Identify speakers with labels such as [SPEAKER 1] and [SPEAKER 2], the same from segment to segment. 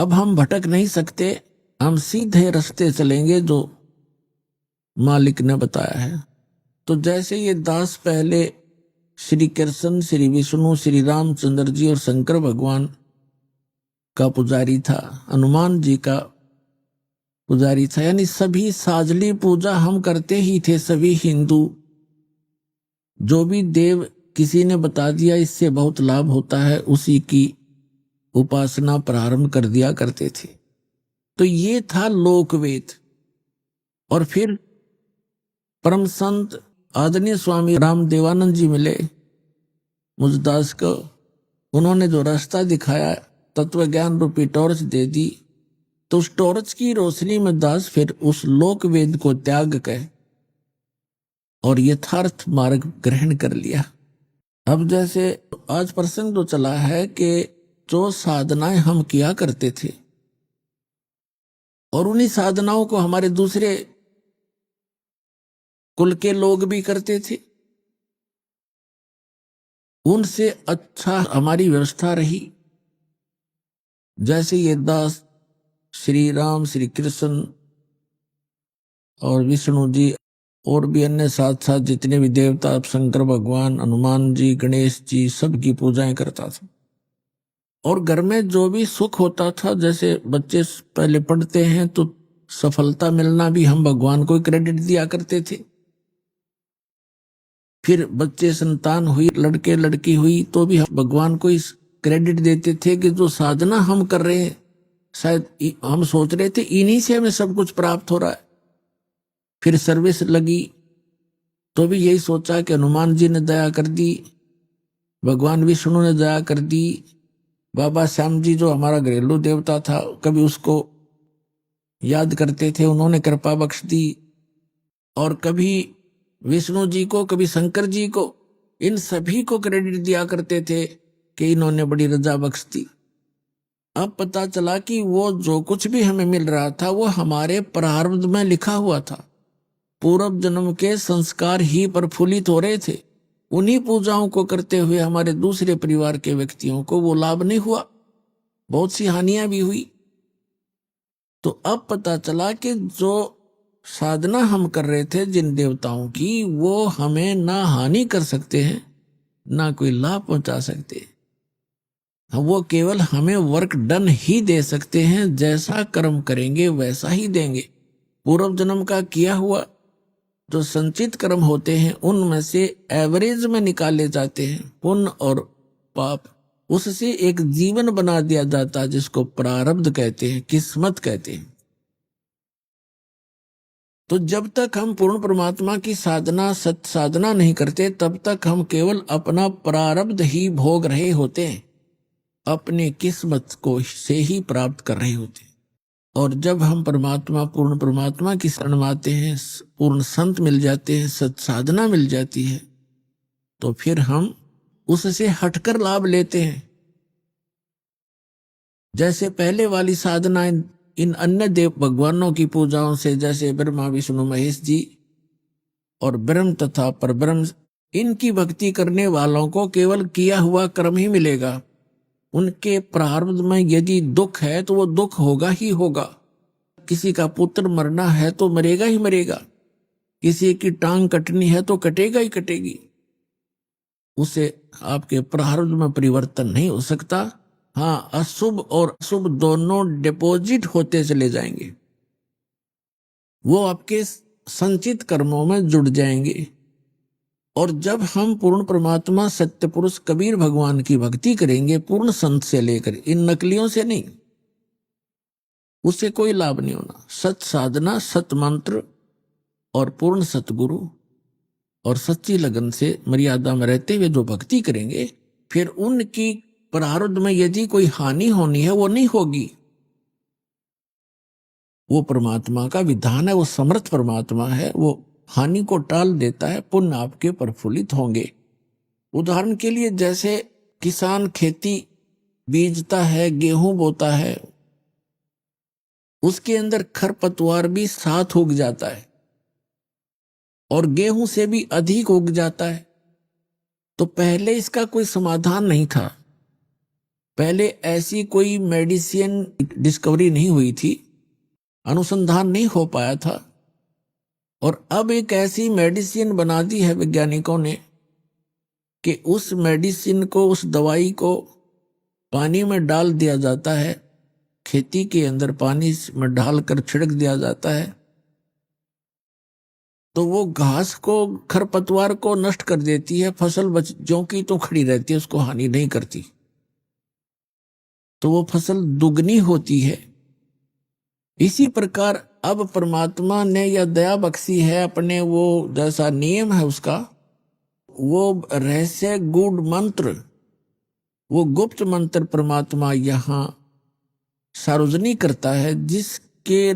[SPEAKER 1] अब हम भटक नहीं सकते, हम सीधे रास्ते चलेंगे जो मालिक ने बताया है। तो जैसे ये दास पहले श्री कृष्ण, श्री विष्णु, श्री रामचंद्र जी और शंकर भगवान का पुजारी था, हनुमान जी का पुजारी था, यानी सभी साजली पूजा हम करते ही थे। सभी हिंदू जो भी देव किसी ने बता दिया इससे बहुत लाभ होता है, उसी की उपासना प्रारंभ कर दिया करते थे। तो ये था लोकवेद। और फिर परम संत आदरणीय स्वामी रामदेवानंद जी मिले मुझदास को, उन्होंने जो रास्ता दिखाया, तत्व ज्ञान रूपी टॉर्च दे दी। तो उस टॉर्च की रोशनी में दास फिर उस लोक वेद को त्याग कर और यथार्थ मार्ग ग्रहण कर लिया। अब जैसे आज प्रसंग जो चला है कि जो साधनाएं हम किया करते थे और उन्हीं साधनाओं को हमारे दूसरे कुल के लोग भी करते थे, उनसे अच्छा हमारी व्यवस्था रही। जैसे ये दास श्री राम, श्री कृष्ण और विष्णु जी और भी अन्य साथ साथ जितने भी देवता, शंकर भगवान, हनुमान जी, गणेश जी, सबकी पूजाएं करता था। और घर में जो भी सुख होता था, जैसे बच्चे पहले पढ़ते हैं तो सफलता मिलना भी हम भगवान को क्रेडिट दिया करते थे। फिर बच्चे संतान हुई, लड़के लड़की हुई, तो भी हम भगवान को इस क्रेडिट देते थे कि जो साधना हम कर रहे हैं, शायद हम सोच रहे थे इन्हीं से हमें सब कुछ प्राप्त हो रहा है। फिर सर्विस लगी तो भी यही सोचा कि हनुमान जी ने दया कर दी, भगवान विष्णु ने दया कर दी, बाबा श्याम जी जो हमारा घरेलू देवता था, कभी उसको याद करते थे, उन्होंने कृपा बख्श दी। और कभी विष्णु जी को, कभी शंकर जी को, इन सभी को क्रेडिट दिया करते थे कि इन्होंने बड़ी रजा बख्श दी। अब पता चला कि वो जो कुछ भी हमें मिल रहा था वो हमारे प्रारब्ध में लिखा हुआ था। पूर्व जन्म के संस्कार ही प्रफुल्लित हो रहे थे। उन्हीं पूजाओं को करते हुए हमारे दूसरे परिवार के व्यक्तियों को वो लाभ नहीं हुआ, बहुत सी हानियां भी हुई। तो अब पता चला कि जो साधना हम कर रहे थे जिन देवताओं की, वो हमें ना हानि कर सकते हैं ना कोई लाभ पहुंचा सकते। वो केवल हमें वर्क डन ही दे सकते हैं, जैसा कर्म करेंगे वैसा ही देंगे। पूर्व जन्म का किया हुआ जो संचित कर्म होते हैं उनमें से एवरेज में निकाले जाते हैं पुण्य और पाप, उससे एक जीवन बना दिया जाता है जिसको प्रारब्ध कहते हैं, किस्मत कहते हैं। तो जब तक हम पूर्ण परमात्मा की साधना, सत साधना नहीं करते, तब तक हम केवल अपना प्रारब्ध ही भोग रहे होते हैं, अपनी किस्मत को से ही प्राप्त कर रहे होते हैं। और जब हम परमात्मा, पूर्ण परमात्मा की शरण में आते हैं, पूर्ण संत मिल जाते हैं, सत साधना मिल जाती है, तो फिर हम उससे हटकर लाभ लेते हैं। जैसे पहले वाली साधनाएं इन अन्य देव भगवानों की पूजाओं से, जैसे ब्रह्मा विष्णु महेश जी और ब्रह्म तथा परब्रह्म, इनकी भक्ति करने वालों को केवल किया हुआ कर्म ही मिलेगा। उनके प्रारब्ध में यदि दुख है तो वो दुख होगा ही होगा। किसी का पुत्र मरना है तो मरेगा ही मरेगा, किसी की टांग कटनी है तो कटेगा ही कटेगी। उसे आपके प्रारब्ध में परिवर्तन नहीं हो सकता। हाँ, अशुभ और शुभ दोनों डिपॉजिट होते चले जाएंगे, वो आपके संचित कर्मों में जुड़ जाएंगे। और जब हम पूर्ण परमात्मा, सत्य पुरुष कबीर भगवान की भक्ति करेंगे, पूर्ण संत से लेकर, इन नकलियों से नहीं, उससे कोई लाभ नहीं होना। सत साधना, सत मंत्र और पूर्ण सतगुरु और सच्ची लगन से मर्यादा में रहते हुए जो भक्ति करेंगे, फिर उनकी प्रारब्ध में यदि कोई हानि होनी है वो नहीं होगी। वो परमात्मा का विधान है, वो समर्थ परमात्मा है, वो हानि को टाल देता है, पुण्य आपके प्रफुल्लित होंगे। उदाहरण के लिए जैसे किसान खेती बीजता है, गेहूं बोता है, उसके अंदर खरपतवार भी साथ उग जाता है और गेहूं से भी अधिक उग जाता है। तो पहले इसका कोई समाधान नहीं था, पहले ऐसी कोई मेडिसिन डिस्कवरी नहीं हुई थी, अनुसंधान नहीं हो पाया था, और अब एक ऐसी मेडिसिन बना दी है वैज्ञानिकों ने कि उस मेडिसिन को, उस दवाई को पानी में डाल दिया जाता है, खेती के अंदर पानी में डालकर छिड़क दिया जाता है, तो वो घास को, खरपतवार को नष्ट कर देती है, फसल ज्यों की तो खड़ी रहती है, उसको हानि नहीं करती, तो वो फसल दुगनी होती है। इसी प्रकार अब परमात्मा ने यह दया बख्शी है, अपने वो जैसा नियम है उसका, वो रहस्य गूढ़ मंत्र, वो गुप्त मंत्र परमात्मा यहां सार्वजनिक करता है, जिसके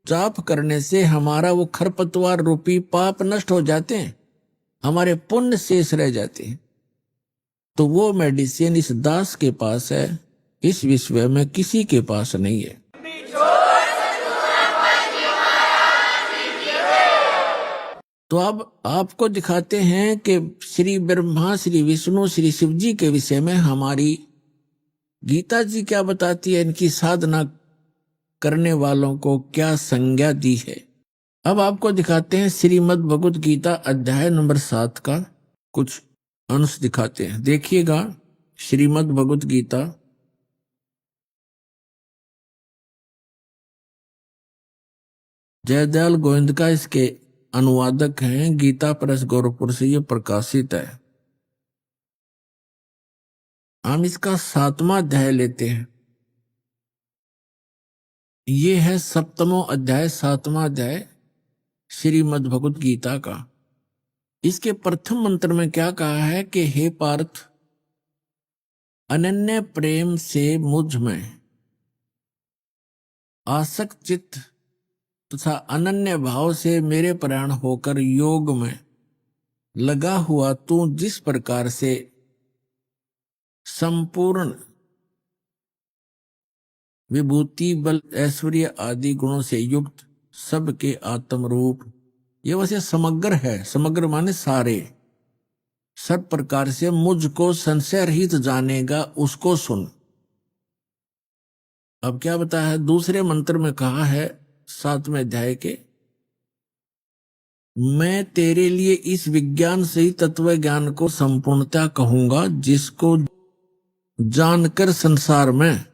[SPEAKER 1] जाप करने से हमारा वो खरपतवार रूपी पाप नष्ट हो जाते हैं, हमारे पुण्य शेष रह जाते हैं। तो वो मेडिसिन इस दास के पास है, इस विश्व में किसी के पास नहीं है। तो अब आपको दिखाते हैं कि श्री ब्रह्मा, श्री विष्णु, श्री शिव जी के विषय में हमारी गीता जी क्या बताती है, इनकी साधना करने वालों को क्या संज्ञा दी है। अब आपको दिखाते हैं श्रीमद् भगवत गीता अध्याय नंबर 7 का कुछ अंश दिखाते हैं। देखिएगा, श्रीमद् भगवत गीता जयदयाल गोविंद का इसके अनुवादक हैं, गीता प्रेस गोरखपुर से ये प्रकाशित है। हम इसका 7वां अध्याय लेते हैं। ये है 7वां अध्याय, 7वां अध्याय श्रीमद् भगवत गीता का। इसके प्रथम मंत्र में क्या कहा है कि हे पार्थ, अनन्य प्रेम से मुझ में आसक्त चित्त तथा अनन्य भाव से मेरे प्राण होकर योग में लगा हुआ तू जिस प्रकार से संपूर्ण विभूति, बल, ऐश्वर्य आदि गुणों से युक्त सबके आत्म रूप, ये वैसे समग्र है, समग्र माने सारे, सब प्रकार से मुझको संशय रहित जानेगा, उसको सुन। अब क्या बताया है, दूसरे मंत्र में कहा है 7वें अध्याय के, मैं तेरे लिए इस विज्ञान से ही तत्व ज्ञान को संपूर्णता कहूंगा, जिसको जानकर संसार में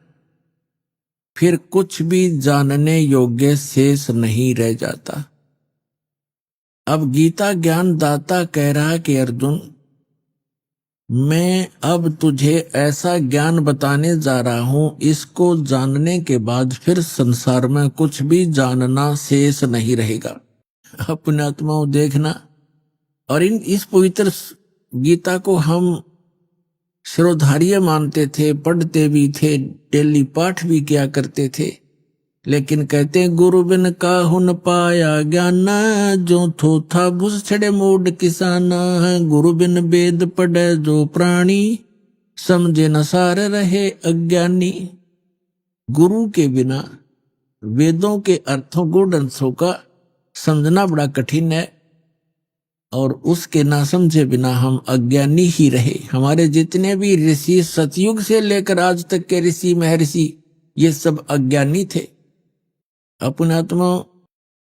[SPEAKER 1] फिर कुछ भी जानने योग्य शेष नहीं रह जाता। अब गीता ज्ञान दाता कह रहा कि अर्जुन, मैं अब तुझे ऐसा ज्ञान बताने जा रहा हूं, इसको जानने के बाद फिर संसार में कुछ भी जानना शेष नहीं रहेगा। अपने आत्माओं देखना, और इस पवित्र गीता को हम शिरोधार्य मानते थे, पढ़ते भी थे, डेली पाठ भी किया करते थे, लेकिन कहते गुरु बिन काहू न पाया ज्ञान, जो थो था भूस छड़े मूड किसाना, गुरु बिन वेद पढ़े जो प्राणी, समझे न सार रहे अज्ञानी। गुरु के बिना वेदों के अर्थों, गूढ़ अंशों का समझना बड़ा कठिन है, और उसके ना समझे बिना हम अज्ञानी ही रहे। हमारे जितने भी ऋषि, सतयुग से लेकर आज तक के ऋषि महर्षि, ये सब अज्ञानी थे। अपने आत्मा,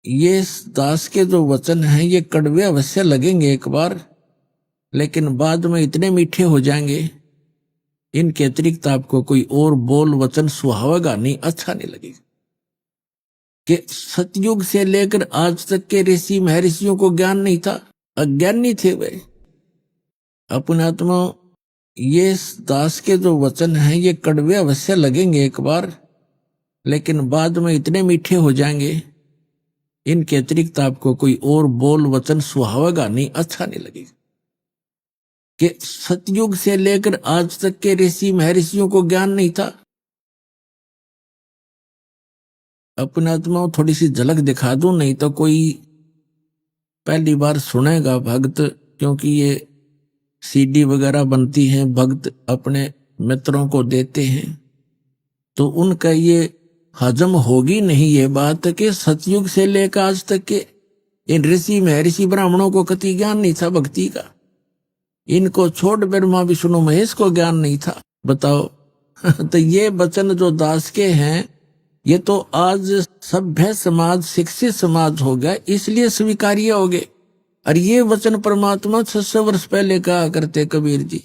[SPEAKER 1] ये दास के जो वचन हैं ये कड़वे अवश्य लगेंगे एक बार, लेकिन बाद में इतने मीठे हो जाएंगे, इनके अतिरिक्त आपको कोई और बोल वचन सुहावेगा नहीं, अच्छा नहीं लगेगा। कि सतयुग से लेकर आज तक के ऋषि महर्षियों को ज्ञान नहीं था, अज्ञानी थे वे। अपने आत्मा, ये दास के जो वचन हैं ये कड़वे अवश्य लगेंगे एक बार, लेकिन बाद में इतने मीठे हो जाएंगे, इनके अतिरिक्त आपको कोई और बोल वचन सुहावेगा नहीं, अच्छा नहीं लगेगा। कि सतयुग से लेकर आज तक के ऋषि महर्षियों को ज्ञान नहीं था। अपने आत्माओं, थोड़ी सी झलक दिखा दूं, नहीं तो कोई पहली बार सुनेगा भक्त, क्योंकि ये सीडी वगैरह बनती हैं, भक्त अपने मित्रों को देते हैं, तो उनका ये हजम होगी नहीं ये बात कि सतयुग से लेकर आज तक के इन ऋषि महर्षि ब्राह्मणों को कति ज्ञान नहीं था भक्ति का। इनको छोड़ ब्रह्मा विष्णु महेश को ज्ञान नहीं था। बताओ, तो ये वचन जो दास के हैं, ये तो आज सभ्य समाज, शिक्षित समाज हो गया, इसलिए स्वीकार्य हो गए। और ये वचन परमात्मा 600 वर्ष पहले कहा करते कबीर जी,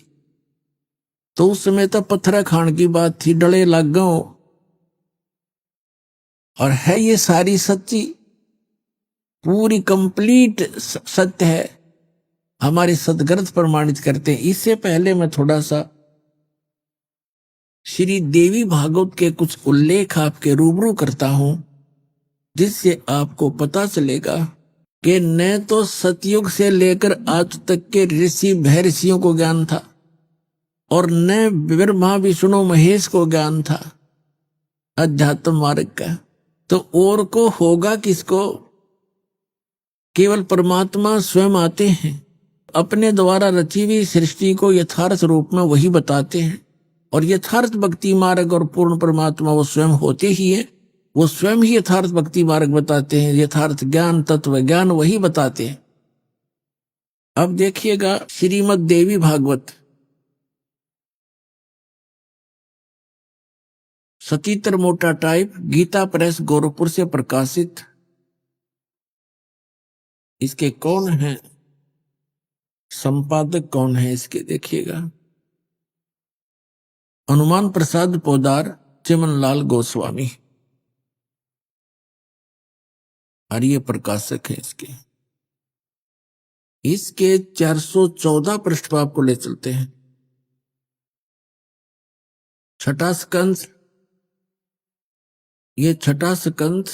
[SPEAKER 1] तो उस समय तो पत्थर खान की बात थी, डले लग गए। और है ये सारी सच्ची, पूरी कंप्लीट सत्य है, हमारे सदग्रंथ प्रमाणित करते हैं। इससे पहले मैं थोड़ा सा श्री देवी भागवत के कुछ उल्लेख आपके रूबरू करता हूं, जिससे आपको पता चलेगा कि न तो सतयुग से लेकर आज तक के ऋषि महर्षियों को ज्ञान था, और न ब्रह्मा विष्णु महेश को ज्ञान था अध्यात्म मार्ग का। तो और को होगा किसको? केवल परमात्मा स्वयं आते हैं, अपने द्वारा रची हुई सृष्टि को यथार्थ रूप में वही बताते हैं। और यथार्थ भक्ति मार्ग और पूर्ण परमात्मा वो स्वयं होते ही है, वो स्वयं ही यथार्थ भक्ति मार्ग बताते हैं, यथार्थ ज्ञान, तत्व ज्ञान वही बताते हैं। अब देखिएगा श्रीमद् देवी भागवत, सतीतर मोटा टाइप, गीता प्रेस गोरखपुर से प्रकाशित। इसके कौन है संपादक, कौन है इसके? देखिएगा, हनुमान प्रसाद पोदार, चिमनलाल गोस्वामी, और ये प्रकाशक है इसके। इसके 414 पृष्ठ पर आपको ले चलते हैं। छठा स्कंद, ये छठा स्कंद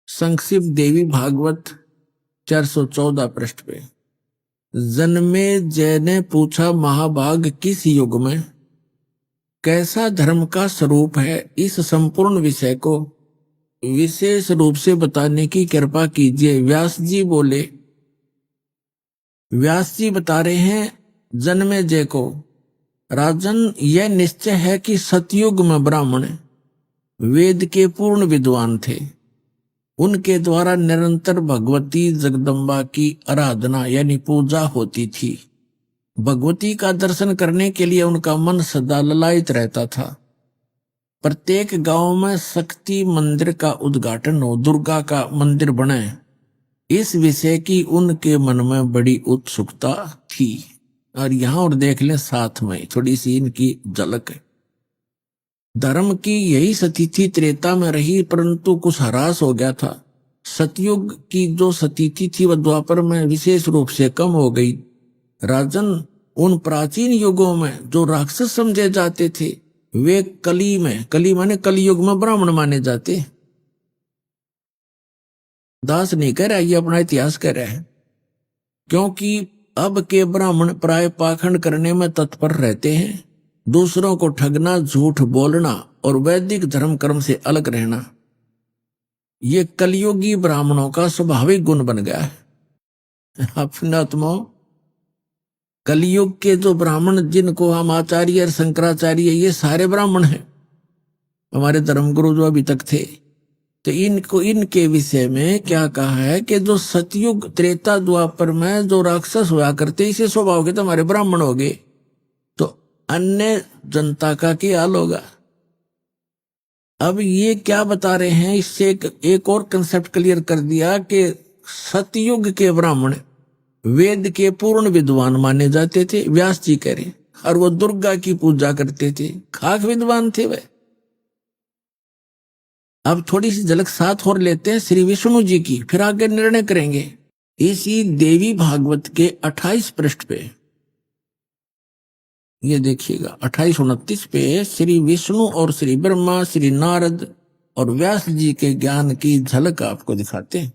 [SPEAKER 1] संक्षिप्त देवी भागवत 414 पृष्ठ पे। जन्मे जय ने पूछा महाभाग, किस युग में कैसा धर्म का स्वरूप है? इस संपूर्ण विषय को विशेष रूप से बताने की कृपा कीजिए। व्यास जी बोले, व्यास जी बता रहे हैं जन्मे जय को, राजन यह निश्चय है कि सतयुग में ब्राह्मण वेद के पूर्ण विद्वान थे। उनके द्वारा निरंतर भगवती जगदम्बा की आराधना यानी पूजा होती थी। भगवती का दर्शन करने के लिए उनका मन सदा ललायित रहता था। प्रत्येक गांव में शक्ति मंदिर का उद्घाटन हो, दुर्गा का मंदिर बने, इस विषय की उनके मन में बड़ी उत्सुकता थी। और यहां और देख लें साथ में थोड़ी सी इनकी झलक है। धर्म की यही स्थिति त्रेता में रही, परंतु कुछ ह्रास हो गया था। सतयुग की जो स्थिति थी वह द्वापर में विशेष रूप से कम हो गई। राजन, उन प्राचीन युगों में जो राक्षस समझे जाते थे वे कली में, कली माने कलयुग में ब्राह्मण माने जाते। दास नहीं कह रहा, ये अपना इतिहास कह रहा है, क्योंकि अब के ब्राह्मण प्राय पाखंड करने में तत्पर रहते हैं, दूसरों को ठगना, झूठ बोलना और वैदिक धर्म कर्म से अलग रहना, ये कलयुगी ब्राह्मणों का स्वाभाविक गुण बन गया है। अपने आत्माओं, कलयुग के जो ब्राह्मण जिनको हम आचार्य और शंकराचार्य, ये सारे ब्राह्मण हैं, हमारे धर्मगुरु जो अभी तक थे। तो इनको, इनके विषय में क्या कहा है कि जो सतयुग त्रेता द्वापर में जो राक्षस हुआ करते, इसे स्वभाव के तो हमारे ब्राह्मण हो गए, तो अन्य जनता का क्या हाल होगा? अब ये क्या बता रहे हैं, इससे एक और कंसेप्ट क्लियर कर दिया कि सतयुग के ब्राह्मण वेद के पूर्ण विद्वान माने जाते थे, व्यास जी कह रहे, और वो दुर्गा की पूजा करते थे, खाक विद्वान थे वे। अब थोड़ी सी झलक साथ और लेते हैं श्री विष्णु जी की, फिर आगे निर्णय करेंगे। इसी देवी भागवत के 28 पृष्ठ पे ये देखिएगा, 28-29 पे श्री विष्णु और श्री ब्रह्मा, श्री नारद और व्यास जी के ज्ञान की झलक आपको दिखाते हैं।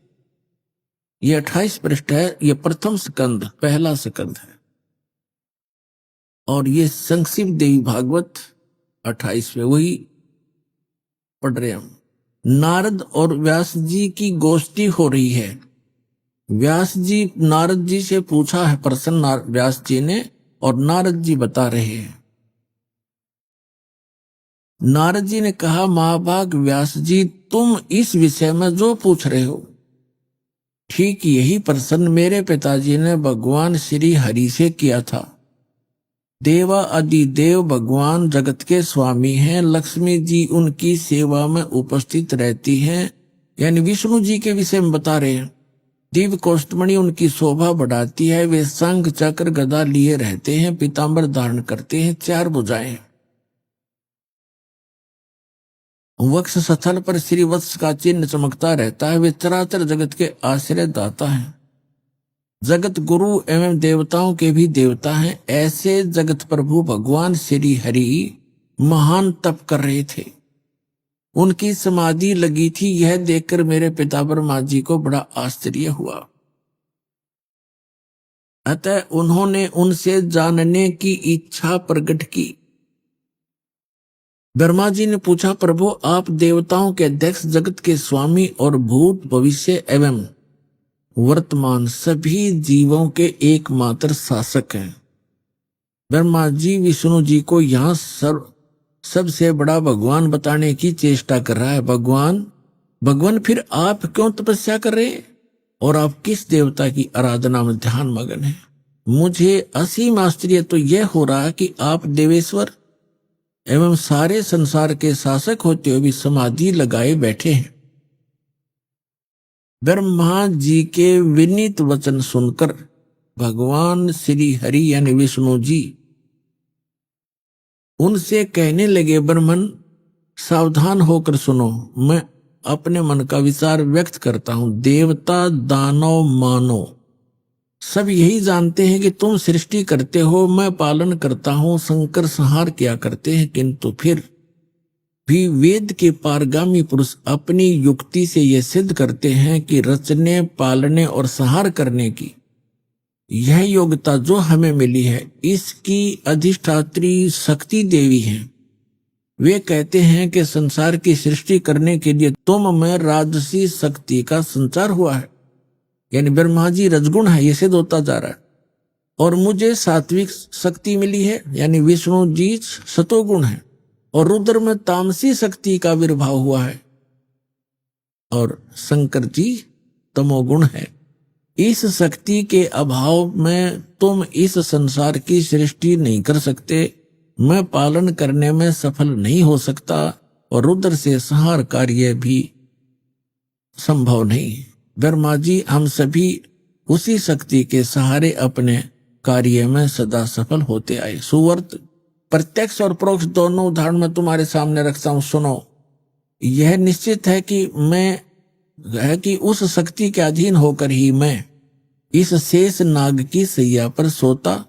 [SPEAKER 1] ये 28 पृष्ठ है, ये प्रथम स्कंद, पहला स्कंद है, और ये संक्षिप्त देवी भागवत 28 पे वही पढ़ रहे हम। नारद और व्यास जी की गोष्ठी हो रही है। व्यास जी, नारद जी से पूछा है प्रश्न व्यास जी ने, और नारद जी बता रहे हैं। नारद जी ने कहा, महाभाग व्यास जी, तुम इस विषय में जो पूछ रहे हो, ठीक यही प्रश्न मेरे पिताजी ने भगवान श्री हरि से किया था। देवा अधिदेव भगवान जगत के स्वामी हैं। लक्ष्मी जी उनकी सेवा में उपस्थित रहती हैं, यानी विष्णु जी के विषय में बता रहे हैं। दिव्य कोष्ठमणि उनकी शोभा बढ़ाती है। वे शंख चक्र गदा लिए रहते हैं, पीतांबर धारण करते हैं, 4 भुजाएं। वक्ष स्थल पर श्रीवत्स का चिन्ह चमकता रहता है। वे चराचर जगत के आश्रय दाता हैं, जगत गुरु एवं देवताओं के भी देवता हैं। ऐसे जगत प्रभु भगवान श्री हरि महान तप कर रहे थे। उनकी समाधि लगी थी। यह देखकर मेरे पिता ब्रह्मा जी को बड़ा आश्चर्य हुआ। अतः उन्होंने उनसे जानने की इच्छा प्रकट की। ब्रह्मा जी ने पूछा, प्रभु आप देवताओं के अध्यक्ष, जगत के स्वामी और भूत भविष्य एवं वर्तमान सभी जीवों के एकमात्र शासक हैं। ब्रह्मा जी विष्णु जी को यहाँ सबसे बड़ा भगवान बताने की चेष्टा कर रहा है। भगवान फिर आप क्यों तपस्या कर रहे हैं और आप किस देवता की आराधना में ध्यान मगन हैं? मुझे असीम आश्चर्य तो यह हो रहा है कि आप देवेश्वर एवं सारे संसार के शासक होते हुए भी समाधि लगाए बैठे हैं। ब्रह्मा जी के विनीत वचन सुनकर भगवान श्री हरि यानी विष्णु जी उनसे कहने लगे, ब्रह्मन सावधान होकर सुनो, मैं अपने मन का विचार व्यक्त करता हूं। देवता दानव मानव सब यही जानते हैं कि तुम सृष्टि करते हो, मैं पालन करता हूं, शंकर संहार किया करते हैं, किंतु फिर भी वेद के पारगामी पुरुष अपनी युक्ति से यह सिद्ध करते हैं कि रचने, पालने और संहार करने की यह योग्यता जो हमें मिली है, इसकी अधिष्ठात्री शक्ति देवी हैं। वे कहते हैं कि संसार की सृष्टि करने के लिए तुम में राजसी शक्ति का संचार हुआ है, यानी ब्रह्मा जी रजगुण है, ये सिद्ध होता जा रहा है, और मुझे सात्विक शक्ति मिली है, यानी विष्णु जी सतोगुण है, और रुद्र में तामसी शक्ति का आविर्भाव हुआ है, और शंकर जी तमोगुण है। इस शक्ति के अभाव में तुम इस संसार की सृष्टि नहीं कर सकते, मैं पालन करने में सफल नहीं हो सकता, और रुद्र से संहार कार्य भी संभव नहीं। ब्रह्मा जी हम सभी उसी शक्ति के सहारे अपने कार्य में सदा सफल होते आए। सुवर्त प्रत्यक्ष और परोक्ष दोनों उदाहरण मैं तुम्हारे सामने रखता हूं, सुनो। यह निश्चित है कि उस शक्ति के अधीन होकर ही मैं इस शेष नाग की सैया पर सोता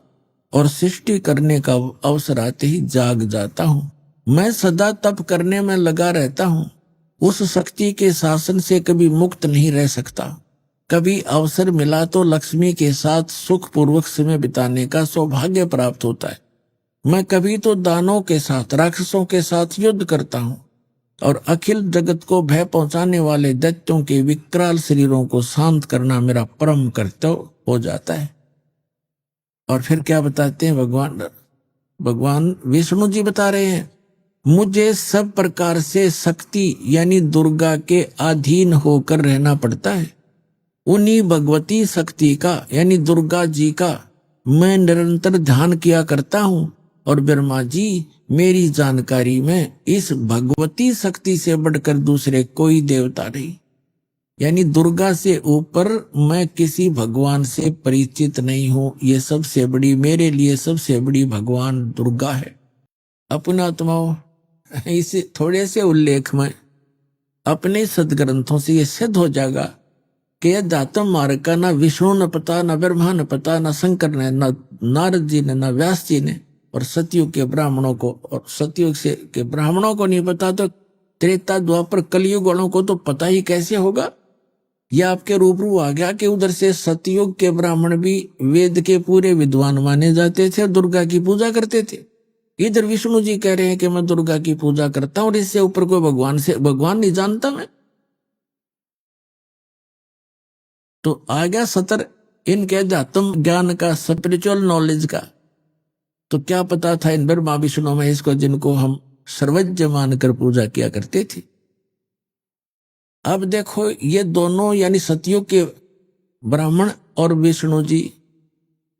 [SPEAKER 1] और सृष्टि करने का अवसर आते ही जाग जाता हूं। मैं सदा तप करने में लगा रहता हूं, उस शक्ति के शासन से कभी मुक्त नहीं रह सकता। कभी अवसर मिला तो लक्ष्मी के साथ सुखपूर्वक समय बिताने का सौभाग्य प्राप्त होता है। मैं कभी तो दानों के साथ, राक्षसों के साथ युद्ध करता हूं, और अखिल जगत को भय पहुंचाने वाले दैत्यों के विकराल शरीरों को शांत करना मेरा परम कर्तव्य हो जाता है। और फिर क्या बताते हैं भगवान विष्णु जी बता रहे हैं, मुझे सब प्रकार से शक्ति यानी दुर्गा के अधीन होकर रहना पड़ता है। उन्हीं भगवती शक्ति का यानी दुर्गा जी का मैं निरंतर ध्यान किया करता हूं, और ब्रह्मा जी मेरी जानकारी में इस भगवती शक्ति से बढ़कर दूसरे कोई देवता नहीं, यानी दुर्गा से ऊपर मैं किसी भगवान से परिचित नहीं हूं। ये सबसे बड़ी, मेरे लिए सबसे बड़ी भगवान दुर्गा है। अपनात्माओं, इस थोड़े से उल्लेख में अपने सदग्रंथों से यह सिद्ध हो जाएगा कि यह दातम मार्ग का ना विष्णु न पता, न ब्रह्मा न पता, न शंकर ने, न नारद जी ने, न व्यास जी ने, और सतयुग के ब्राह्मणों को, और सतयुग से के ब्राह्मणों को नहीं पता तो त्रेता द्वापर कलयुग वालों को तो पता ही कैसे होगा। यह आपके रूबरू आ गया कि उधर से सतयुग के ब्राह्मण भी वेद के पूरे विद्वान माने जाते थे, दुर्गा की पूजा करते थे। इधर विष्णु जी कह रहे हैं कि मैं दुर्गा की पूजा करता हूं, और इससे ऊपर कोई भगवान नहीं जानता मैं। तो आ गया सतर इनके अध्यात्म ज्ञान का, स्पिरिचुअल नॉलेज का। तो क्या पता था इन ब्रह्मा विष्णु महेश को, जिनको हम सर्वज्ञ मानकर पूजा किया करते थे। अब देखो ये दोनों यानी सतयुग के ब्राह्मण और विष्णु जी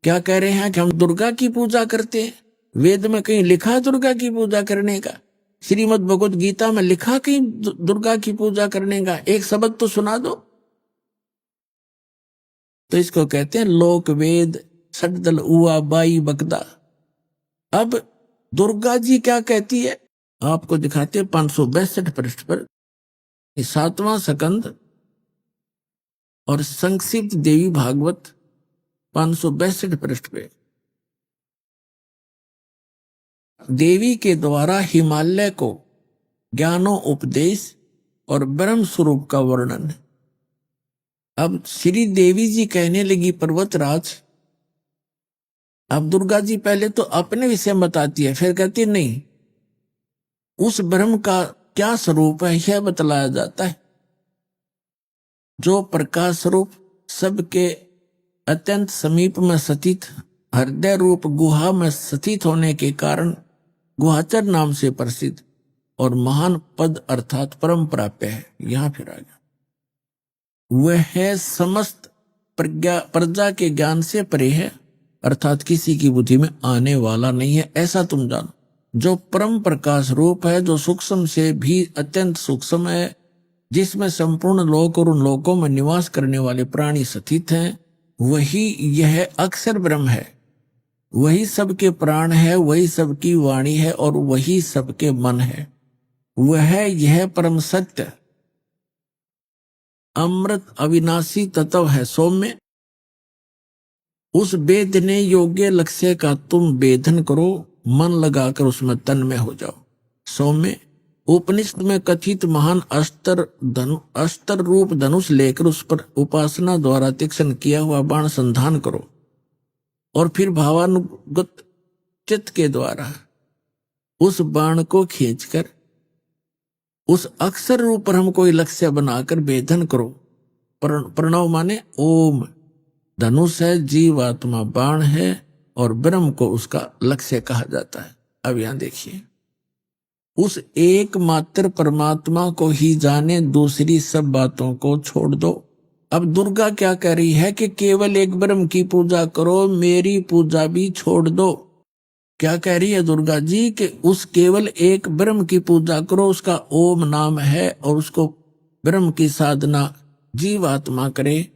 [SPEAKER 1] क्या कह रहे हैं कि हम दुर्गा की पूजा करते हैं, वेद में कहीं लिखा है दुर्गा की पूजा करने का? श्रीमद् भगवत गीता में लिखा कहीं दुर्गा की पूजा करने का? एक शब्द तो सुना दो। तो इसको कहते हैं लोक वेद सटदल उआ बाई बगदा। अब दुर्गा जी क्या कहती है आपको दिखाते हैं 562 पृष्ठ पर, 7वां स्कंद और संक्षिप्त देवी भागवत 562 पृष्ठ पे। देवी के द्वारा हिमालय को ज्ञानोपदेश और ब्रह्म स्वरूप का वर्णन। अब श्री देवी जी कहने लगी पर्वतराज, अब दुर्गा जी पहले तो अपने विषय में बताती है, फिर कहती है नहीं, उस ब्रह्म का क्या स्वरूप है यह बतलाया जाता है, जो प्रकाश स्वरूप सबके अत्यंत समीप में स्थित हृदय रूप गुहा में स्थित होने के कारण गुहाचर नाम से प्रसिद्ध और महान पद अर्थात परम प्राप्य है। यहां फिर आ गया, वह है समस्त प्रजा के ज्ञान से परे है, अर्थात किसी की बुद्धि में आने वाला नहीं है, ऐसा तुम जानो। जो परम प्रकाश रूप है, जो सूक्ष्म से भी अत्यंत सूक्ष्म है, जिसमें संपूर्ण लोक और उन लोकों में निवास करने वाले प्राणी स्थित हैं, वही यह अक्षर ब्रह्म है। वही सबके प्राण है, वही सबकी वाणी है और वही सबके मन है। वह यह परम सत्य अमृत अविनाशी तत्व है। सौम्य, उस वेदने योग्य लक्ष्य का तुम वेदन करो, मन लगाकर उसमें तन्मय हो जाओ। सौम्य, उपनिषद में कथित महान अस्त्र रूप धनुष लेकर उस पर उपासना द्वारा तीक्ष्ण किया हुआ बाण संधान करो और फिर भावानुगत चित्त के द्वारा उस बाण को खींचकर उस अक्षर रूप पर हम कोई लक्ष्य बनाकर वेदन करो। प्रणव माने ओम, धनुष है, जीवात्मा बाण है और ब्रह्म को उसका लक्ष्य कहा जाता है। अब यहां देखिए, उस एकमात्र परमात्मा को ही जाने, दूसरी सब बातों को छोड़ दो। अब दुर्गा क्या कह रही है कि केवल एक ब्रह्म की पूजा करो, मेरी पूजा भी छोड़ दो। क्या कह रही है दुर्गा जी कि उस केवल एक ब्रह्म की पूजा करो, उसका ओम नाम है और उसको ब्रह्म की साधना जीवात्मा करे।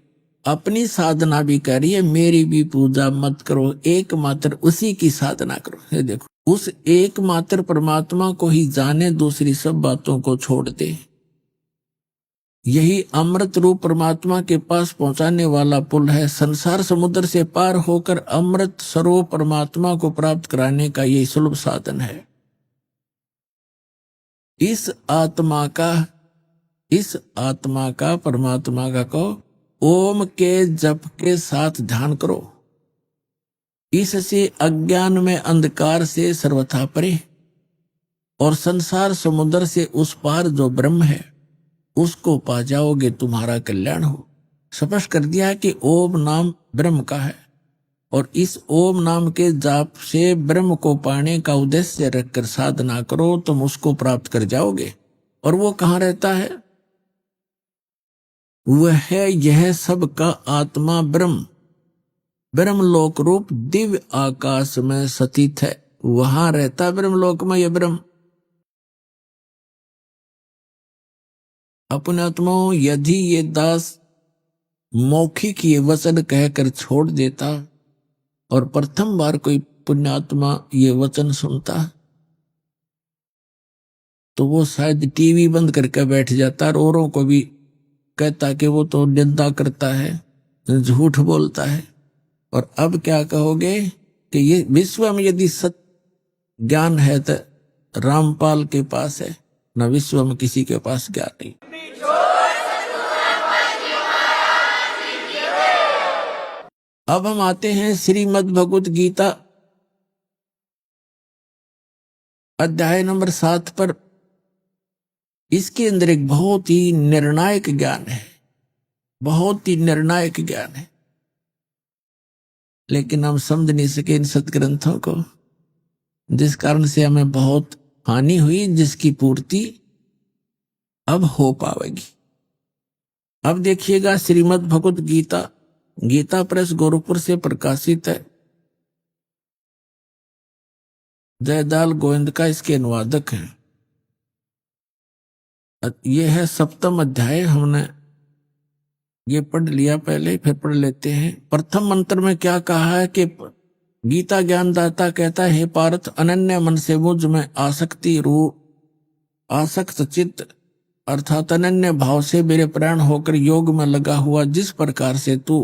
[SPEAKER 1] अपनी साधना भी कह रही है, मेरी भी पूजा मत करो, एकमात्र उसी की साधना करो। ये देखो, उस एकमात्र परमात्मा को ही जाने, दूसरी सब बातों को छोड़ दे। यही अमृत रूप परमात्मा के पास पहुंचाने वाला पुल है। संसार समुद्र से पार होकर अमृत स्वरूप परमात्मा को प्राप्त कराने का यही सुलभ साधन है। इस आत्मा का परमात्मा का को ओम के जप के साथ ध्यान करो। इससे अज्ञान में अंधकार से सर्वथा परे और संसार समुद्र से उस पार जो ब्रह्म है उसको पा जाओगे, तुम्हारा कल्याण हो। स्पष्ट कर दिया कि ओम नाम ब्रह्म का है और इस ओम नाम के जाप से ब्रह्म को पाने का उद्देश्य रखकर साधना करो, तुम उसको प्राप्त कर जाओगे। और वो कहाँ रहता है? वह है यह सबका आत्मा ब्रह्म, ब्रह्मलोक रूप दिव्य आकाश में स्थित है। वहां रहता ब्रह्मलोक में यह ब्रह्म। अपने आत्मा यदि ये दास मौखिक ये वचन कहकर छोड़ देता और प्रथम बार कोई पुण्यात्मा ये वचन सुनता तो वो शायद टीवी बंद करके बैठ जाता और औरों को भी कहता कि वो तो निंदा करता है, झूठ बोलता है। और अब क्या कहोगे कि ये विश्व में यदि सत्य ज्ञान है तो रामपाल के पास है, न विश्व में किसी के पास ज्ञान नहीं। अब हम आते हैं श्रीमद् भगवत गीता अध्याय नंबर 7 पर। इसके अंदर एक बहुत ही निर्णायक ज्ञान है, बहुत ही निर्णायक ज्ञान है, लेकिन हम समझ नहीं सके इन सत्ग्रंथों को, जिस कारण से हमें बहुत हानि हुई, जिसकी पूर्ति अब हो पाएगी। अब देखिएगा, श्रीमद् भगवत गीता, गीता प्रेस गोरखपुर से प्रकाशित है। जयदाल गोविंद का इसके अनुवादक हैं। ये है 7वां अध्याय, हमने ये पढ़ लिया पहले, फिर पढ़ लेते हैं। प्रथम मंत्र में क्या कहा है कि गीता ज्ञानदाता कहता है, हे पार्थ, अनन्य मन से मुझ में आसक्ति रूप आसक्त चित्त अर्थात अनन्य भाव से मेरे प्राण होकर योग में लगा हुआ, जिस प्रकार से तू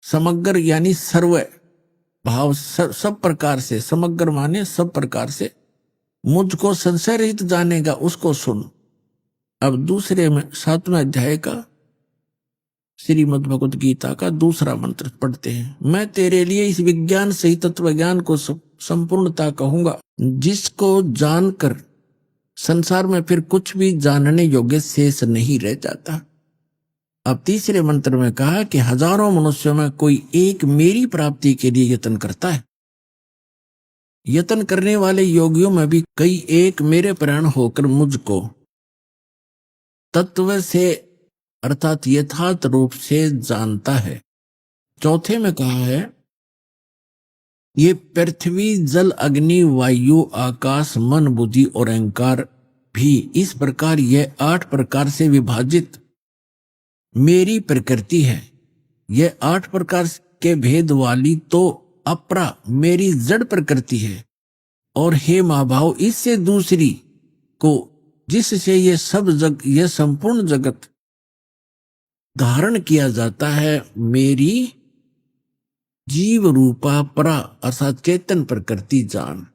[SPEAKER 1] समग्र यानी सर्व भाव सब प्रकार से, समग्र माने सब प्रकार से मुझको संशय रहित जानेगा, उसको सुन। अब दूसरे में 7वें अध्याय का श्रीमद् भगवत गीता का दूसरा मंत्र पढ़ते हैं। मैं तेरे लिए इस विज्ञान सही तत्व ज्ञान को संपूर्णता कहूंगा, जिसको जानकर संसार में फिर कुछ भी जानने योग्य शेष नहीं रह जाता। अब तीसरे मंत्र में कहा कि हजारों मनुष्यों में कोई एक मेरी प्राप्ति के लिए यत्न करता है। यत्न करने वाले योगियों में भी कई एक मेरे प्राण होकर मुझको तत्व से अर्थात यथार्थ रूप से जानता है। चौथे में कहा है, ये पृथ्वी जल अग्नि वायु आकाश मन बुद्धि और अहंकार भी इस प्रकार यह 8 प्रकार से विभाजित मेरी प्रकृति है। यह 8 प्रकार के भेद वाली तो अपरा मेरी जड़ प्रकृति है, और हे महाभाव, इससे दूसरी को जिससे यह संपूर्ण जगत धारण किया जाता है, मेरी जीव रूपा परा अर्थात चेतन प्रकृति जान।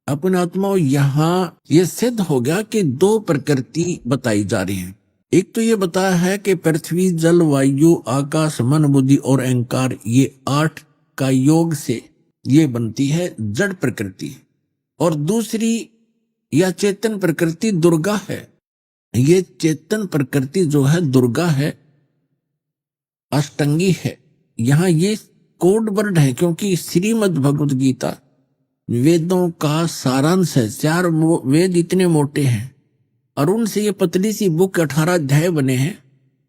[SPEAKER 1] अपने आत्माओं, यहां यह सिद्ध हो गया कि 2 प्रकृति बताई जा रही है। एक तो ये बताया है कि पृथ्वी जल वायु आकाश मन बुद्धि और अहंकार, ये 8 का योग से ये बनती है जड़ प्रकृति, और दूसरी या चेतन प्रकृति दुर्गा है। ये चेतन प्रकृति जो है दुर्गा है, अष्टंगी है। यहां ये कोड वर्ड है, क्योंकि श्रीमद् भगवत गीता वेदों का सारांश है। 4 वेद इतने मोटे हैं और उनसे ये पतली सी बुक 18 अध्याय बने हैं,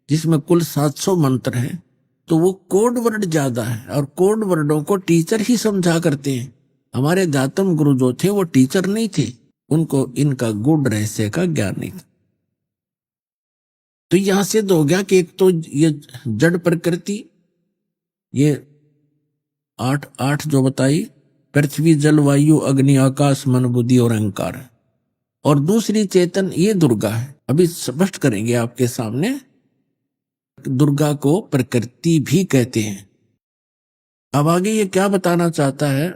[SPEAKER 1] जिसमें कुल 700 मंत्र हैं। तो वो कोड वर्ड ज्यादा है, और कोड वर्डों को टीचर ही समझा करते हैं। हमारे अध्यात्म गुरु जो थे वो टीचर नहीं थे, उनको इनका गूढ़ रहस्य का ज्ञान नहीं था। तो यहां सिद्ध हो गया कि एक तो ये जड़ प्रकृति, ये 8 जो बताई, पृथ्वी जल वायु अग्नि आकाश मन बुद्धि और अहंकार है, और दूसरी चेतन ये दुर्गा है। अभी स्पष्ट करेंगे आपके सामने। दुर्गा को प्रकृति भी कहते हैं। अब आगे ये क्या बताना चाहता है।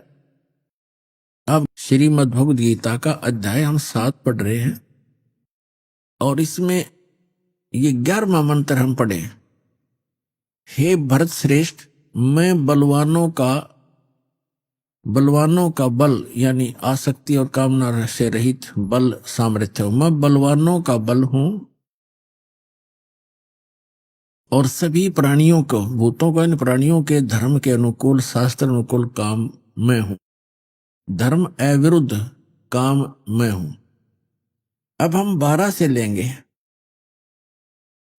[SPEAKER 1] अब श्रीमद् भगवद गीता का अध्याय हम 7 पढ़ रहे हैं, और इसमें ये 11वां मंत्र हम पढ़े। हे भरत श्रेष्ठ, मैं बलवानों का बल यानी आसक्ति और कामना से रहित बल सामर्थ्य हूं। मैं बलवानों का बल हूं, और सभी प्राणियों को, भूतों को, इन प्राणियों के धर्म के अनुकूल शास्त्र अनुकूल काम मैं हूं। धर्म अविरुद्ध काम मैं हूं। अब हम 12 से लेंगे।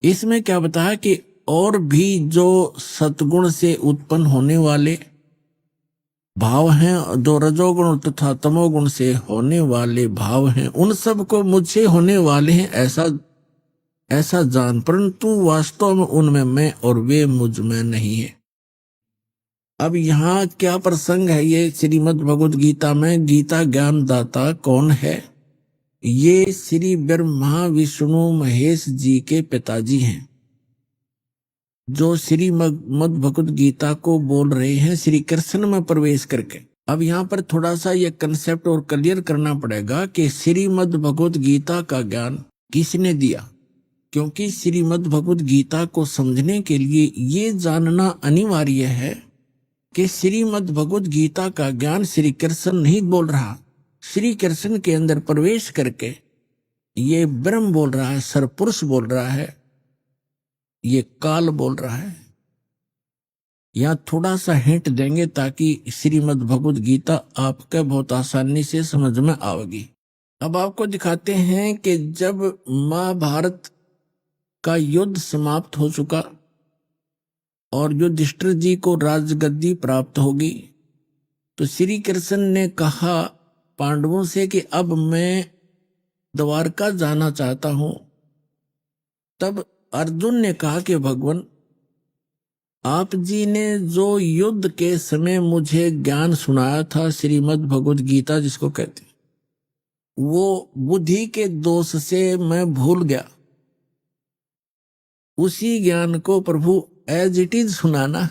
[SPEAKER 1] इसमें क्या बताया कि और भी जो सतगुण से उत्पन्न होने वाले भाव हैं, जो रजोगुण तथा तमोगुण से होने वाले भाव हैं, उन सब को मुझसे होने वाले हैं ऐसा जान, परंतु वास्तव में उनमें मैं और वे मुझ में नहीं है। अब यहाँ क्या प्रसंग है। ये श्रीमद् भगवद गीता में गीता ज्ञान दाता कौन है। ये श्री ब्रह्मा विष्णु महेश जी के पिताजी हैं, जो श्रीमद् भगवद गीता को बोल रहे हैं श्री कृष्ण में प्रवेश करके। अब यहाँ पर थोड़ा सा ये कंसेप्ट और क्लियर करना पड़ेगा कि श्रीमद् भगवद गीता का ज्ञान किसने दिया, क्योंकि श्रीमद् भगवद गीता को समझने के लिए ये जानना अनिवार्य है कि श्रीमद् भगवद गीता का ज्ञान श्री कृष्ण नहीं बोल रहा। श्री कृष्ण के अंदर प्रवेश करके ये ब्रह्म बोल रहा है, सरपुरुष बोल रहा है, ये काल बोल रहा है। यहां थोड़ा सा हिंट देंगे ताकि श्रीमद् भगवद गीता आपके बहुत आसानी से समझ में आएगी। अब आपको दिखाते हैं कि जब महाभारत का युद्ध समाप्त हो चुका और युधिष्ठिर जी को राजगद्दी प्राप्त होगी, तो श्री कृष्ण ने कहा पांडवों से कि अब मैं द्वारका जाना चाहता हूं। तब अर्जुन ने कहा कि भगवान, आप जी ने जो युद्ध के समय मुझे ज्ञान सुनाया था, श्रीमद् भगवद गीता जिसको कहते हैं, वो बुद्धि के दोष से मैं भूल गया। उसी ज्ञान को प्रभु एज इट इज सुनाना,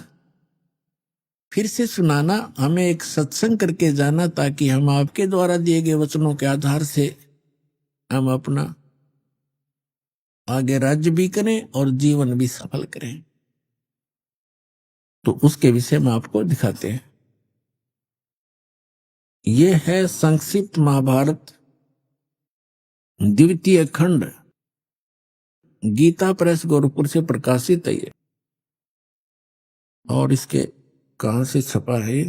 [SPEAKER 1] फिर से सुनाना, हमें एक सत्संग करके जाना, ताकि हम आपके द्वारा दिए गए वचनों के आधार से हम अपना आगे राज्य भी करें और जीवन भी सफल करें। तो उसके विषय में आपको दिखाते हैं। ये है संक्षिप्त महाभारत द्वितीय खंड, गीता प्रेस गोरखपुर से प्रकाशित है ये। और इसके कहां से छपा है,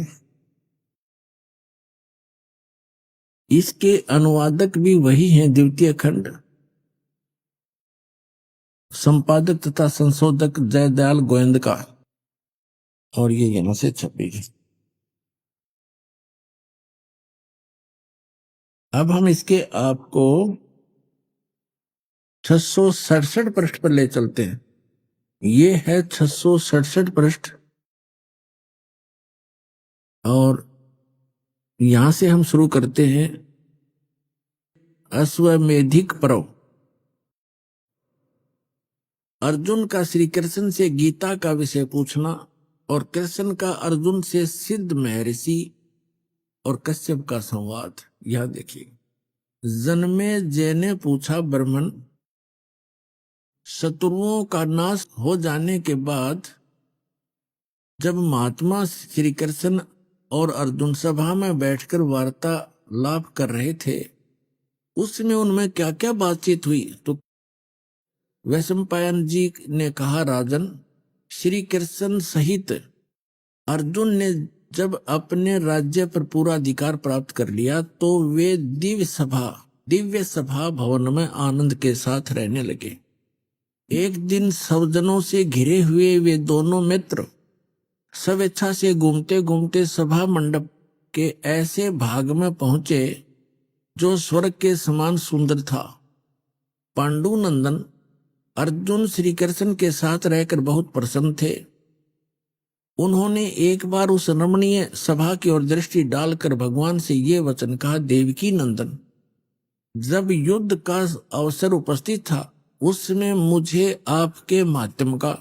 [SPEAKER 1] इसके अनुवादक भी वही हैं, द्वितीय खंड संपादक तथा संशोधक जयदयाल गोविंद का, और ये यहां से छपी है। अब हम इसके आपको 667 पृष्ठ पर ले चलते हैं। ये है 667 पृष्ठ, और यहां से हम शुरू करते हैं। अश्वमेधिक पर्व। अर्जुन का श्री कृष्ण से गीता का विषय पूछना, और कृष्ण का अर्जुन से सिद्ध महर्षि और कश्यप का संवाद। यह देखिए, जन्मे जय ने पूछा ब्राह्मण, शत्रुओं का नाश हो जाने के बाद जब महात्मा श्री कृष्ण और अर्जुन सभा में बैठकर वार्तालाप कर रहे थे, उसमें उनमें क्या क्या बातचीत हुई। तो वैशंपायन जी ने कहा, राजन, श्री कृष्ण सहित अर्जुन ने जब अपने राज्य पर पूरा अधिकार प्राप्त कर लिया, तो वे दिव्य सभा भवन में आनंद के साथ रहने लगे। एक दिन सज्जनों से घिरे हुए वे दोनों मित्र स्वेच्छा से घूमते घूमते सभा मंडप के ऐसे भाग में पहुंचे जो स्वर्ग के समान सुंदर था। पांडुनंदन अर्जुन श्री कृष्ण के साथ रहकर बहुत प्रसन्न थे। उन्होंने एक बार उस रमणीय सभा की ओर दृष्टि डालकर भगवान से ये वचन कहा, देवकी नंदन, जब युद्ध का अवसर उपस्थित था, उसमें मुझे आपके माध्यम का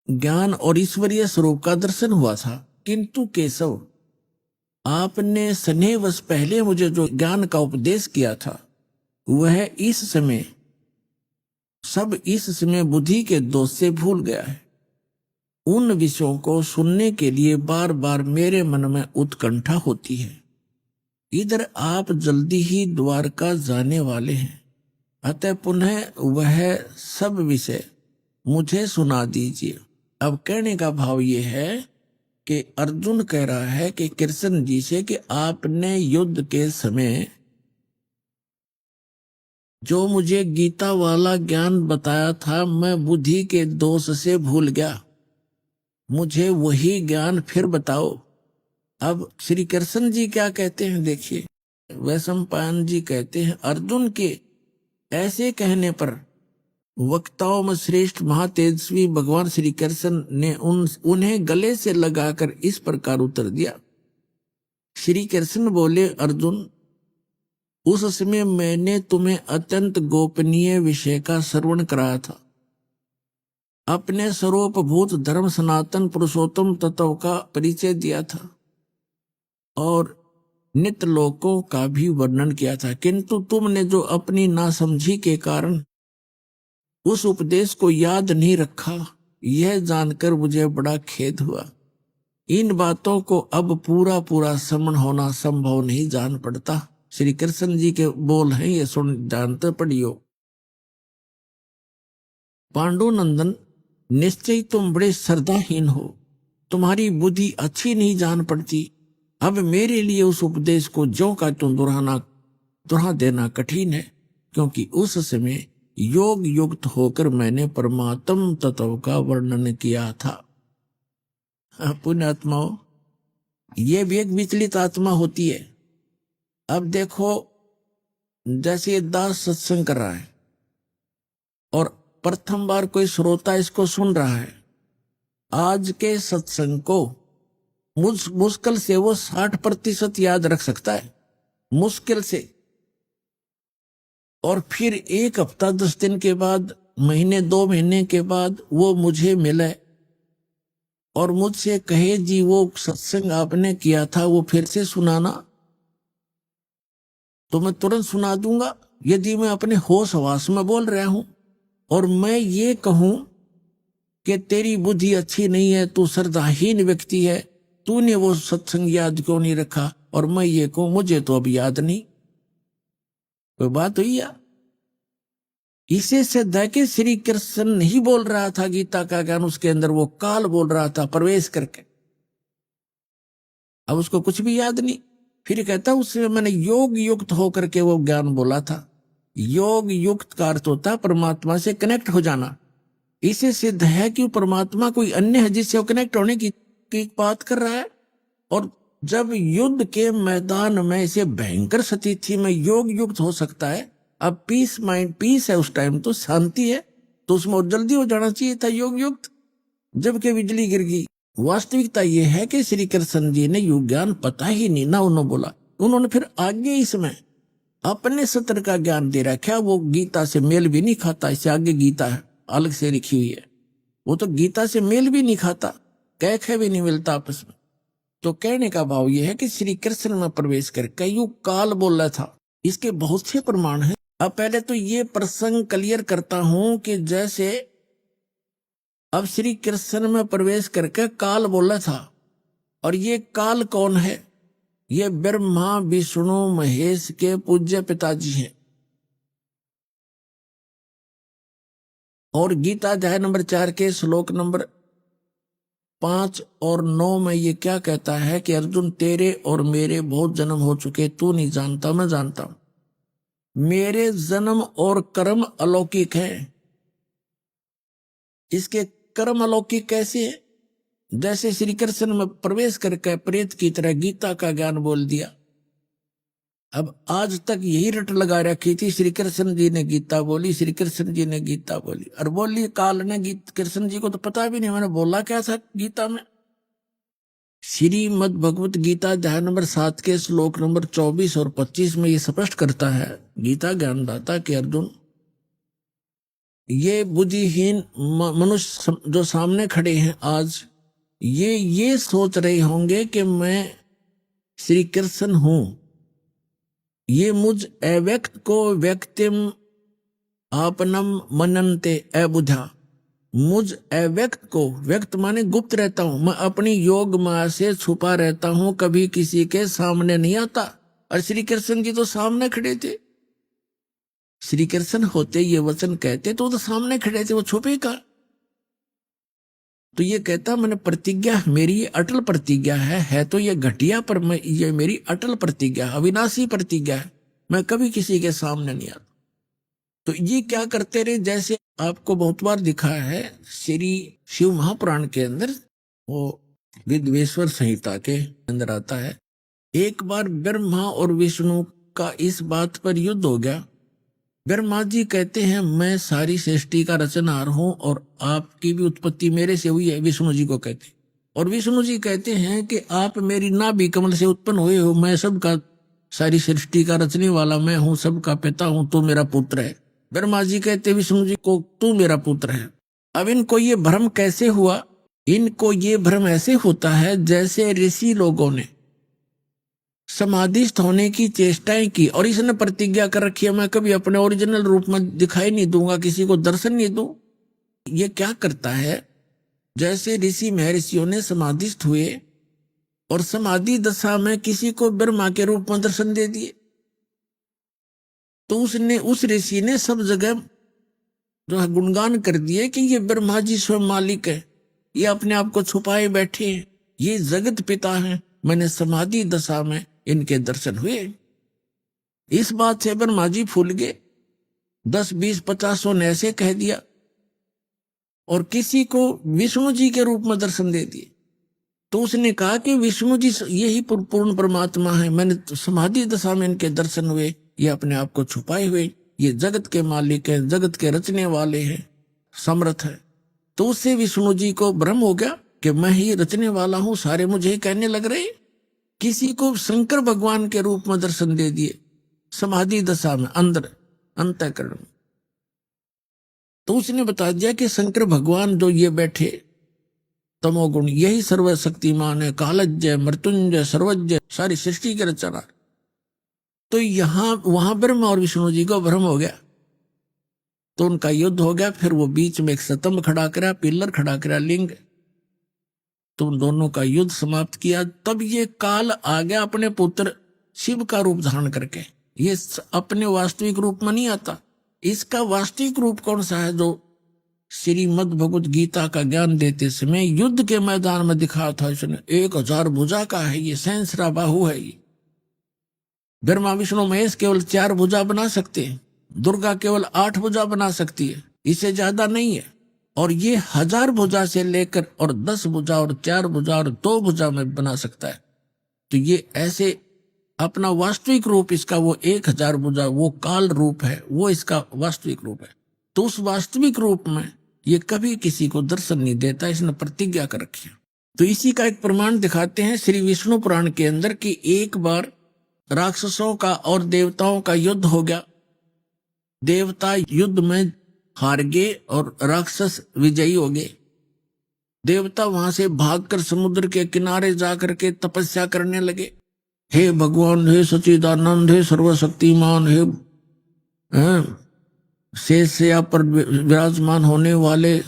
[SPEAKER 1] ज्ञान और ईश्वरीय स्वरूप का दर्शन हुआ था, किंतु केशव, आपने स्नेहवश पहले मुझे जो ज्ञान का उपदेश किया था, वह इस समय बुद्धि के दोष से भूल गया है। उन विषयों को सुनने के लिए बार बार मेरे मन में उत्कंठा होती है। इधर आप जल्दी ही द्वारका जाने वाले हैं, अतः पुनः वह सब विषय मुझे सुना दीजिए। अब कहने का भाव ये है कि अर्जुन कह रहा है कि कृष्ण जी से कि आपने युद्ध के समय जो मुझे गीता वाला ज्ञान बताया था, मैं बुद्धि के दोष से भूल गया, मुझे वही ज्ञान फिर बताओ। अब श्री कृष्ण जी क्या कहते हैं, देखिए, वैशंपायन जी कहते हैं, अर्जुन के ऐसे कहने पर वक्ताओं में श्रेष्ठ महातेजस्वी भगवान श्री कृष्ण ने उन्हें गले से लगाकर इस प्रकार उत्तर दिया। श्री कृष्ण बोले, अर्जुन, उस समय मैंने तुम्हें अत्यंत गोपनीय विषय का श्रवण कराया था। अपने स्वरूपभूत धर्म सनातन पुरुषोत्तम तत्व का परिचय दिया था और नित्य लोकों का भी वर्णन किया था, किंतु तुमने जो अपनी नासमझी के कारण उस उपदेश को याद नहीं रखा, यह जानकर मुझे बड़ा खेद हुआ। इन बातों को अब पूरा पूरा समझ होना संभव नहीं जान पड़ता। श्री कृष्ण जी के बोल हैं, ये सुन जानते पढ़ियो। पांडुनंदन, निश्चय तुम बड़े श्रद्धाहीन हो, तुम्हारी बुद्धि अच्छी नहीं जान पड़ती। अब मेरे लिए उस उपदेश को ज्यों का त्यों दोहरा देना कठिन है, क्योंकि उस समय योग युक्त होकर मैंने परमात्म तत्व का वर्णन किया था। पुण्यात्माओं, ये भी एक विचलित आत्मा होती है। अब देखो, जैसे ये दास सत्संग कर रहा है और प्रथम बार कोई श्रोता इसको सुन रहा है, आज के सत्संग को मुश्किल से वो 60% याद रख सकता है, मुश्किल से। और फिर 1 हफ्ता 10 दिन के बाद, महीने 2 महीने के बाद वो मुझे मिले और मुझसे कहे, जी वो सत्संग आपने किया था वो फिर से सुनाना, तो मैं तुरंत सुना दूंगा। यदि मैं अपने होश हवास में बोल रहा हूं और मैं ये कहूं कि तेरी बुद्धि अच्छी नहीं है, तू श्रद्धाहीन व्यक्ति है, तूने वो सत्संग याद क्यों नहीं रखा, और मैं ये कहूं मुझे तो अब याद नहीं, कोई बात हुई या? इसे सिद्ध है कि श्री कृष्ण नहीं बोल रहा था गीता का ज्ञान, उसके अंदर वो काल बोल रहा था प्रवेश करके। अब उसको कुछ भी याद नहीं। फिर कहता उससे मैंने योग युक्त होकर के वो ज्ञान बोला था। योग युक्त का अर्थ होता है परमात्मा से कनेक्ट हो जाना। इसे सिद्ध है कि परमात्मा कोई अन्य है जिससे वो कनेक्ट होने की बात कर रहा है। और जब युद्ध के मैदान में इसे भयंकर स्थिति में योग युक्त हो सकता है, अब पीस माइंड पीस है, उस टाइम तो शांति है, तो उसमें और जल्दी हो जाना चाहिए था योग युक्त, जबकि बिजली गिर गई। वास्तविकता यह है कि श्री कृष्ण जी ने योग ज्ञान पता ही नहीं ना उन्होंने बोला। उन्होंने फिर आगे इसमें अपने सत्र का ज्ञान दे रखा, वो गीता से मेल भी नहीं खाता। इससे आगे गीता है अलग से लिखी हुई है, वो तो गीता से मेल भी नहीं खाता, कह भी नहीं मिलता आपस में। तो कहने का भाव यह है कि श्री कृष्ण में प्रवेश करके युग काल बोल रहा था। इसके बहुत से प्रमाण हैं। अब पहले तो ये प्रसंग क्लियर करता हूं कि जैसे अब श्री कृष्ण में प्रवेश करके काल बोला था, और ये काल कौन है? ये ब्रह्मा विष्णु महेश के पूज्य पिताजी हैं। और गीता अध्याय नंबर 4 के श्लोक नंबर 5 और 9 में ये क्या कहता है कि अर्जुन तेरे और मेरे बहुत जन्म हो चुके, तू नहीं जानता, मैं जानता हूं। मेरे जन्म और कर्म अलौकिक है। इसके कर्म अलौकिक कैसे है? जैसे श्री कृष्ण में प्रवेश करके प्रेत की तरह गीता का ज्ञान बोल दिया। अब आज तक यही रट लगा रखी थी, श्री कृष्ण जी ने गीता बोली, श्री कृष्ण जी ने गीता बोली, और बोली काल ने कृष्ण जी को तो पता भी नहीं मैंने बोला क्या था गीता में। श्रीमद् भगवत गीता अध्याय नंबर 7 के श्लोक नंबर 24 और 25 में ये स्पष्ट करता है गीता ज्ञानदाता कि अर्जुन, ये बुद्धिहीन मनुष्य जो सामने खड़े हैं आज, ये सोच रहे होंगे कि मैं श्री कृष्ण हूं। ये मुझ अव्यक्त को व्यक्तिम आपनम मनन्ते अबुधा, मुझ अव्यक्त को, व्यक्त माने गुप्त रहता हूं, मैं अपनी योग माया से छुपा रहता हूं, कभी किसी के सामने नहीं आता। और श्री कृष्ण जी तो सामने खड़े थे। श्री कृष्ण होते ये वचन कहते तो सामने खड़े थे, वो छुपे का। तो ये कहता मैंने प्रतिज्ञा, मेरी ये अटल प्रतिज्ञा है तो ये घटिया, पर मैं ये मेरी अटल प्रतिज्ञा, अविनाशी प्रतिज्ञा है, मैं कभी किसी के सामने नहीं आता। तो ये क्या करते रहे, जैसे आपको बहुत बार दिखा है श्री शिव महापुराण के अंदर, वो विद्वेश्वर संहिता के अंदर आता है, एक बार ब्रह्मा और विष्णु का इस बात पर युद्ध हो गया। ब्रह्मा जी कहते हैं मैं सारी सृष्टि का रचनहार हूं और आपकी भी उत्पत्ति मेरे से हुई है, विष्णु जी को कहते। और विष्णु जी कहते हैं कि आप मेरी नाभि कमल से उत्पन्न हुए हो, मैं सबका, सारी सृष्टि का रचने वाला मैं हूं, सबका पिता हूं, तो मेरा पुत्र है। ब्रह्मा जी कहते विष्णु जी को तू मेरा पुत्र है। अब इनको ये भ्रम कैसे हुआ? इनको ये भ्रम ऐसे होता है जैसे ऋषि लोगों ने समाधिस्थ होने की चेष्टाएं की और इसने प्रतिज्ञा कर रखी है मैं कभी अपने ओरिजिनल रूप में दिखाई नहीं दूंगा, किसी को दर्शन नहीं दूं। ये क्या करता है, जैसे ऋषि महर्षियों ने समाधिस्थ हुए और समाधि दशा में किसी को ब्रह्मा के रूप में दर्शन दे दिए, तो उस ऋषि ने सब जगह जो है गुणगान कर दिए कि ये ब्रह्मा जी स्वयं मालिक है, ये अपने आप को छुपाए बैठे हैं, ये जगत पिता हैं, मैंने समाधि दशा में इनके दर्शन हुए। इस बात से ब्रह्मा जी फूल गए, 10 20 50 ने ऐसे कह दिया और किसी को विष्णु जी के रूप में दर्शन दे दिए। तो उसने कहा कि विष्णु जी यही पूर्ण परमात्मा है, मैंने तो समाधि दशा में इनके दर्शन हुए, ये अपने आप को छुपाए हुए, ये जगत के मालिक हैं, जगत के रचने वाले हैं, समर्थ है। तो उससे विष्णु जी को भ्रम हो गया कि मैं ही रचने वाला हूं, सारे मुझे ही कहने लग रहे। किसी को शंकर भगवान के रूप में दर्शन दे दिए समाधि दशा में, अंदर अंतःकरण में। तो उसने बता दिया कि शंकर भगवान जो ये बैठे तमोगुण, यही सर्वशक्तिमान है, कालज्ञ मृत्युंजय सर्वज्ञ, सारी सृष्टि के रचना। तो यहां वहां ब्रह्मा और विष्णु जी को भ्रम हो गया, तो उनका युद्ध हो गया। फिर वो बीच में एक स्तंभ खड़ा करा, पिलर खड़ा करा, लिंग, तो उन दोनों का युद्ध समाप्त किया। तब ये काल आ गया अपने पुत्र शिव का रूप धारण करके। ये अपने वास्तविक रूप में नहीं आता। इसका वास्तविक रूप कौन सा है? जो श्रीमद् भगवत गीता का ज्ञान देते समय युद्ध के मैदान में दिखा था इसने, 1000 भुजा का है ये, सहस्रा बाहु है ये। ब्रह्मा विष्णु महेश केवल 4 भुजा बना सकते हैं, दुर्गा केवल 8 भुजा बना सकती है, इससे ज्यादा नहीं है। और ये 1000 भुजा से लेकर और 10 भुजा और 4 भुजा और 2 भुजा में बना सकता है। तो ये ऐसे अपना वास्तविक रूप इसका वो 1000 भुजा, वो काल रूप है, वो इसका वास्तविक रूप है। तो उस वास्तविक रूप में ये कभी किसी को दर्शन नहीं देता, इसने प्रतिज्ञा कर रखी है। तो इसी का एक प्रमाण दिखाते हैं श्री विष्णु पुराण के अंदर कि एक बार राक्षसों का और देवताओं का युद्ध हो गया। देवता युद्ध में हार गए और राक्षस विजयी हो गए। देवता वहां से भागकर समुद्र के किनारे जाकर के तपस्या करने लगे, हे भगवान, हे सच्चिदानंद, हे सर्वशक्तिमान, हे शेष पर विराजमान होने वाले